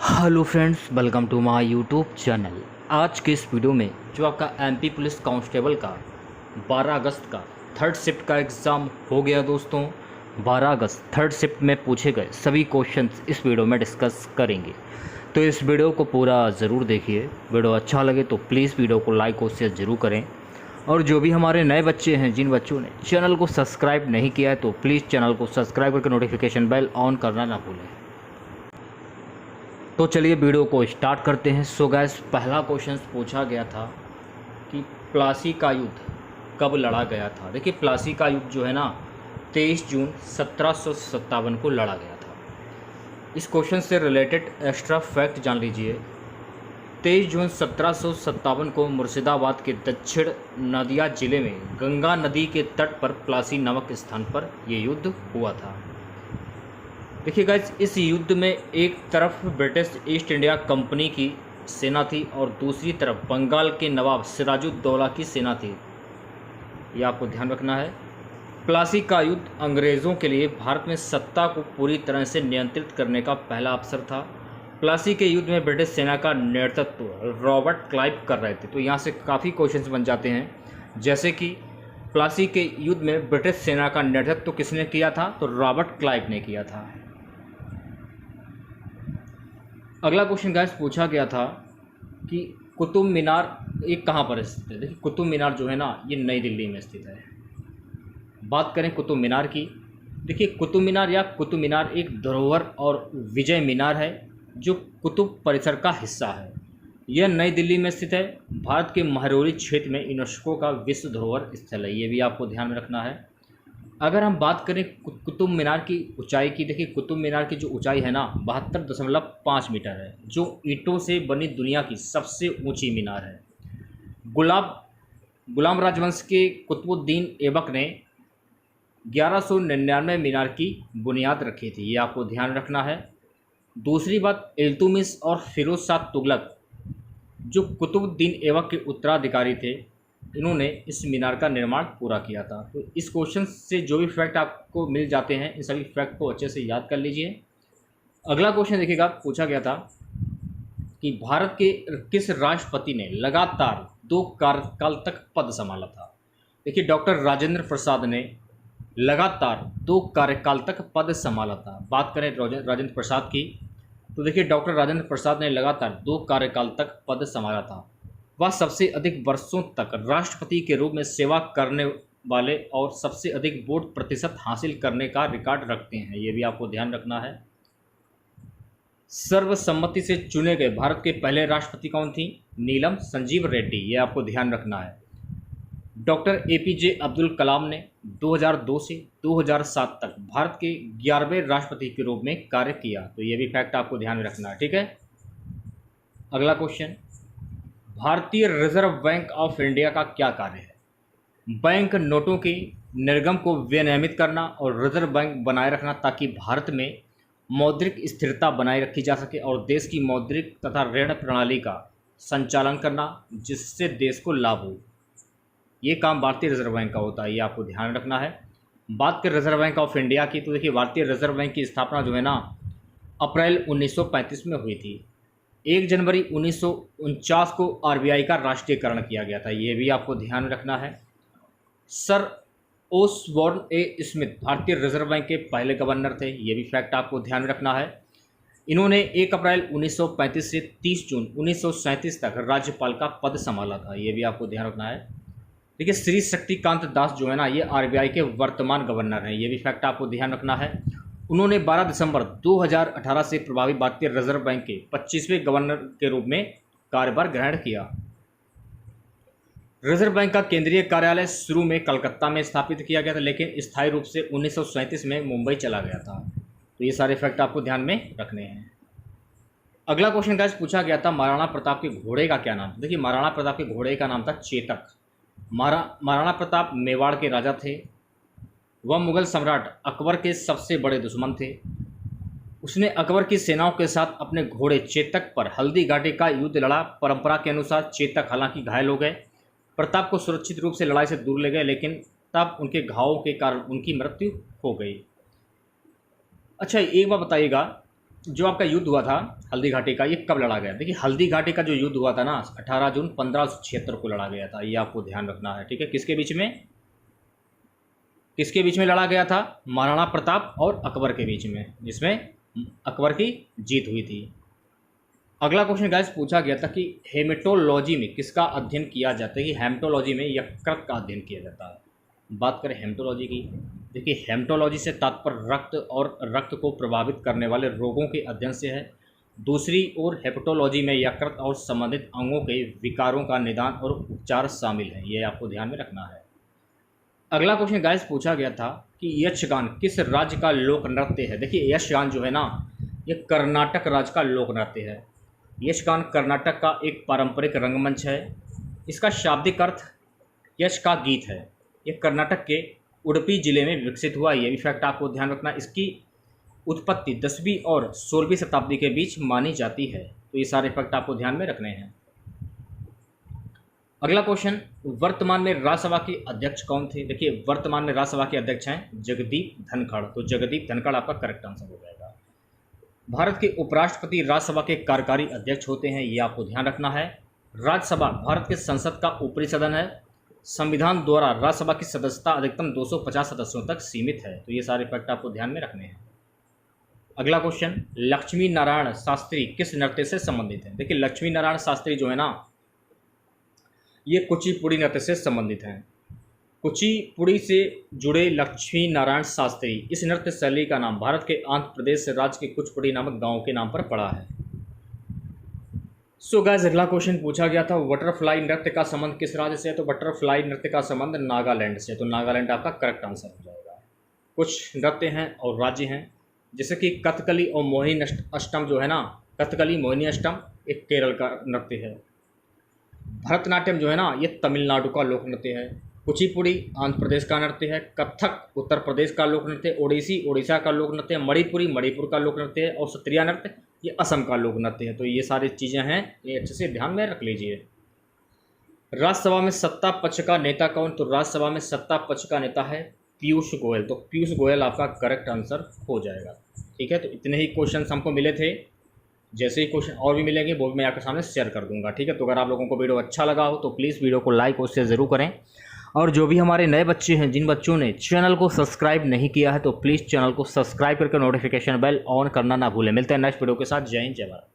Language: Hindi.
Hello friends, welcome to my YouTube channel. आज के इस वीडियो में जो आपका एमपी पुलिस कांस्टेबल का 12 अगस्त का थर्ड शिफ्ट का एग्ज़ाम हो गया दोस्तों। 12 अगस्त थर्ड शिफ्ट में पूछे गए सभी क्वेश्चंस इस वीडियो में डिस्कस करेंगे, तो इस वीडियो को पूरा ज़रूर देखिए। वीडियो अच्छा लगे तो प्लीज़ वीडियो को लाइक और शेयर ज़रूर करें। और जो भी हमारे नए बच्चे हैं, जिन बच्चों ने चैनल को सब्सक्राइब नहीं किया है, तो प्लीज़ चैनल को सब्सक्राइब करके नोटिफिकेशन बेल ऑन करना ना भूलें। तो चलिए वीडियो को स्टार्ट करते हैं। सो गैस, पहला क्वेश्चन पूछा गया था कि प्लासी का युद्ध कब लड़ा गया था। देखिए, प्लासी का युद्ध जो है ना 23 जून 1757 को लड़ा गया था। इस क्वेश्चन से रिलेटेड एक्स्ट्रा फैक्ट जान लीजिए। 23 जून 1757 को मुर्शिदाबाद के दक्षिण नदिया जिले में गंगा नदी के तट पर प्लासी नामक स्थान पर यह युद्ध हुआ था। देखिए गाइस, इस युद्ध में एक तरफ ब्रिटिश ईस्ट इंडिया कंपनी की सेना थी और दूसरी तरफ बंगाल के नवाब सिराजुद्दौला की सेना थी। यह आपको ध्यान रखना है। प्लासी का युद्ध अंग्रेज़ों के लिए भारत में सत्ता को पूरी तरह से नियंत्रित करने का पहला अवसर था। प्लासी के युद्ध में ब्रिटिश सेना का नेतृत्व रॉबर्ट क्लाइव कर रहे थे। तो यहाँ से काफ़ी क्वेश्चंस बन जाते हैं, जैसे कि प्लासी के युद्ध में ब्रिटिश सेना का नेतृत्व किसने किया था, तो रॉबर्ट क्लाइव ने किया था। अगला क्वेश्चन गाइस पूछा गया था कि कुतुब मीनार ये कहाँ पर स्थित है। देखिए, कुतुब मीनार जो है ना, ये नई दिल्ली में स्थित है। बात करें कुतुब मीनार की, देखिए कुतुब मीनार या कुतुब मीनार एक धरोहर और विजय मीनार है जो कुतुब परिसर का हिस्सा है। यह नई दिल्ली में स्थित है। भारत के महरौली क्षेत्र में यूनेस्को का विश्व धरोहर स्थल है। ये भी आपको ध्यान में रखना है। अगर हम बात करें कुतुब मीनार की ऊंचाई की, देखिए कुतुब मीनार की जो ऊंचाई है ना 72.5 मीटर है, जो ईंटों से बनी दुनिया की सबसे ऊंची मीनार है। गुलाम राजवंश के कुतुबुद्दीन ऐबक ने 1199 मीनार की बुनियाद रखी थी। ये आपको ध्यान रखना है। दूसरी बात, इल्तुतमिश और फिरोज शाह तुगलक जो कुतुबुद्दीन ऐबक के उत्तराधिकारी थे, इन्होंने इस मीनार का निर्माण पूरा किया था। तो इस क्वेश्चन से जो भी फैक्ट आपको मिल जाते हैं, इन सभी फैक्ट को अच्छे से याद कर लीजिए। अगला क्वेश्चन देखिएगा, पूछा गया था कि भारत के किस राष्ट्रपति ने लगातार 2 कार्यकाल तक पद संभाला था। देखिए, डॉक्टर राजेंद्र प्रसाद ने लगातार 2 कार्यकाल तक पद संभाला था। बात करें राजेंद्र प्रसाद की, तो देखिए डॉक्टर राजेंद्र प्रसाद ने लगातार 2 कार्यकाल तक पद संभाला था। वह सबसे अधिक वर्षों तक राष्ट्रपति के रूप में सेवा करने वाले और सबसे अधिक वोट प्रतिशत हासिल करने का रिकॉर्ड रखते हैं। ये भी आपको ध्यान रखना है। सर्वसम्मति से चुने गए भारत के पहले राष्ट्रपति कौन थी? नीलम संजीव रेड्डी। ये आपको ध्यान रखना है। डॉक्टर एपीजे अब्दुल कलाम ने 2002 से 2007 तक भारत के 11वें राष्ट्रपति के रूप में कार्य किया। तो ये भी फैक्ट आपको ध्यान में रखना है, ठीक है। अगला क्वेश्चन, भारतीय रिजर्व बैंक ऑफ इंडिया का क्या कार्य है? बैंक नोटों के निर्गम को विनियमित करना और रिजर्व बैंक बनाए रखना, ताकि भारत में मौद्रिक स्थिरता बनाए रखी जा सके और देश की मौद्रिक तथा ऋण प्रणाली का संचालन करना, जिससे देश को लाभ हो। ये काम भारतीय रिजर्व बैंक का होता है। ये आपको ध्यान रखना है। बात करें रिजर्व बैंक ऑफ इंडिया की, तो देखिए भारतीय रिजर्व बैंक की स्थापना जो है ना अप्रैल 1935 में हुई थी। 1 जनवरी 1949 को आरबीआई का राष्ट्रीयकरण किया गया था। ये भी आपको ध्यान रखना है। सर ओसबॉर्न ए स्मिथ भारतीय रिजर्व बैंक के पहले गवर्नर थे। ये भी फैक्ट आपको ध्यान रखना है। इन्होंने 1 अप्रैल 1935 से 30 जून 1937 तक राज्यपाल का पद संभाला था। ये भी आपको ध्यान रखना है। देखिए, श्री शक्तिकांत दास जो है ना, ये आरबीआई के वर्तमान गवर्नर हैं। ये भी फैक्ट आपको ध्यान रखना है। उन्होंने 12 दिसंबर 2018 से प्रभावी भारतीय रिजर्व बैंक के 25वें गवर्नर के रूप में कार्यभार ग्रहण किया। रिजर्व बैंक का केंद्रीय कार्यालय शुरू में कलकत्ता में स्थापित किया गया था, लेकिन स्थायी रूप से 1937 में मुंबई चला गया था। तो ये सारे फैक्ट आपको ध्यान में रखने हैं। अगला क्वेश्चन गाइस पूछा गया था, महाराणा प्रताप के घोड़े का क्या नाम? देखिए, महाराणा प्रताप के घोड़े का नाम था चेतक। महाराणा प्रताप मेवाड़ के राजा थे। वह मुगल सम्राट अकबर के सबसे बड़े दुश्मन थे। उसने अकबर की सेनाओं के साथ अपने घोड़े चेतक पर हल्दी घाटी का युद्ध लड़ा। परंपरा के अनुसार चेतक हालांकि घायल हो गए, प्रताप को सुरक्षित रूप से लड़ाई से दूर ले गए, लेकिन तब उनके घावों के कारण उनकी मृत्यु हो गई। अच्छा, एक बात बताइएगा, जो आपका युद्ध हुआ था हल्दी घाटी का, ये कब लड़ा गया? देखिए हल्दी घाटी का जो युद्ध हुआ था ना 18 जून 1576 को लड़ा गया था, ये आपको ध्यान रखना है। ठीक है, किसके बीच में, किसके बीच में लड़ा गया था? महाराणा प्रताप और अकबर के बीच में, जिसमें अकबर की जीत हुई थी। अगला क्वेश्चन गाइस पूछा गया था कि हेमेटोलॉजी में किसका अध्ययन किया जाता है? कि हेमेटोलॉजी में यकृत का अध्ययन किया जाता है। बात करें हेमेटोलॉजी की, देखिए हेमेटोलॉजी से तात्पर्य रक्त और रक्त को प्रभावित करने वाले रोगों के अध्ययन से है। दूसरी ओर हेपेटोलॉजी में यकृत और संबंधित अंगों के विकारों का निदान और उपचार शामिल है, ये आपको ध्यान में रखना है। अगला क्वेश्चन गाइस पूछा गया था कि यक्षगान किस राज्य का लोक नृत्य है? देखिए यक्षगान जो है ना, ये कर्नाटक राज्य का लोक नृत्य है। यक्षगान कर्नाटक का एक पारंपरिक रंगमंच है। इसका शाब्दिक अर्थ यश का गीत है। यह कर्नाटक के उडुपी जिले में विकसित हुआ। ये भी फैक्ट आपको ध्यान रखना। इसकी उत्पत्ति 10वीं और 16वीं शताब्दी के बीच मानी जाती है। तो ये सारे फैक्ट आपको ध्यान में रखने हैं। अगला क्वेश्चन, वर्तमान में राज्यसभा के अध्यक्ष कौन थे? देखिए वर्तमान में राज्यसभा के अध्यक्ष हैं जगदीप धनखड़। तो जगदीप धनखड़ आपका करेक्ट आंसर हो जाएगा। भारत के उपराष्ट्रपति राज्यसभा के कार्यकारी अध्यक्ष होते हैं, ये आपको ध्यान रखना है। राज्यसभा भारत के संसद का ऊपरी सदन है। संविधान द्वारा राज्यसभा की सदस्यता अधिकतम 250 सदस्यों तक सीमित है। तो ये सारे फैक्ट आपको ध्यान में रखने हैं। अगला क्वेश्चन, लक्ष्मी नारायण शास्त्री किस नृत्य से संबंधित है? देखिए लक्ष्मी नारायण शास्त्री जो है ना, ये कुचिपुड़ी नृत्य से संबंधित हैं। कुचिपुड़ी से जुड़े लक्ष्मी नारायण शास्त्री, इस नृत्य शैली का नाम भारत के आंध्र प्रदेश राज्य के कुचिपुड़ी नामक गांव के नाम पर पड़ा है। सो गाइस अगला क्वेश्चन पूछा गया था, बटरफ्लाई नृत्य का संबंध किस राज्य से है? तो बटरफ्लाई नृत्य का संबंध नागालैंड से। तो नागालैंड आपका करेक्ट आंसर हो जाएगा। कुछ नृत्य हैं और राज्य हैं, जैसे कि कथकली और मोहिनी अष्टम जो है ना, कथकली मोहिनी अष्टम एक केरल का नृत्य है। भरतनाट्यम जो है ना, ये तमिलनाडु का लोक नृत्य है। कुचिपुड़ी आंध्र प्रदेश का नृत्य है। कथक उत्तर प्रदेश का लोक नृत्य। ओडिसी ओडिशा का लोक नृत्य है। मणिपुरी मणिपुर का लोक नृत्य है। और सत्रिया नृत्य ये असम का लोक नृत्य है। तो ये सारी चीज़ें हैं, ये अच्छे से ध्यान में रख लीजिए। राज्यसभा में सत्ता पक्ष का नेता कौन? तो राज्यसभा में सत्ता पक्ष का नेता है पीयूष गोयल। तो पीयूष गोयल आपका करेक्ट आंसर हो जाएगा। ठीक है, तो इतने ही क्वेश्चन हमको मिले थे। जैसे ही क्वेश्चन और भी मिलेंगे वो भी मैं आपके सामने शेयर कर दूंगा। ठीक है, तो अगर आप लोगों को वीडियो अच्छा लगा हो तो प्लीज़ वीडियो को लाइक और शेयर ज़रूर करें। और जो भी हमारे नए बच्चे हैं, जिन बच्चों ने चैनल को सब्सक्राइब नहीं किया है, तो प्लीज़ चैनल को सब्सक्राइब करके नोटिफिकेशन बेल ऑन करना ना भूलें। मिलते हैं नेक्स्ट वीडियो के साथ। जय हिंद, जय भारत।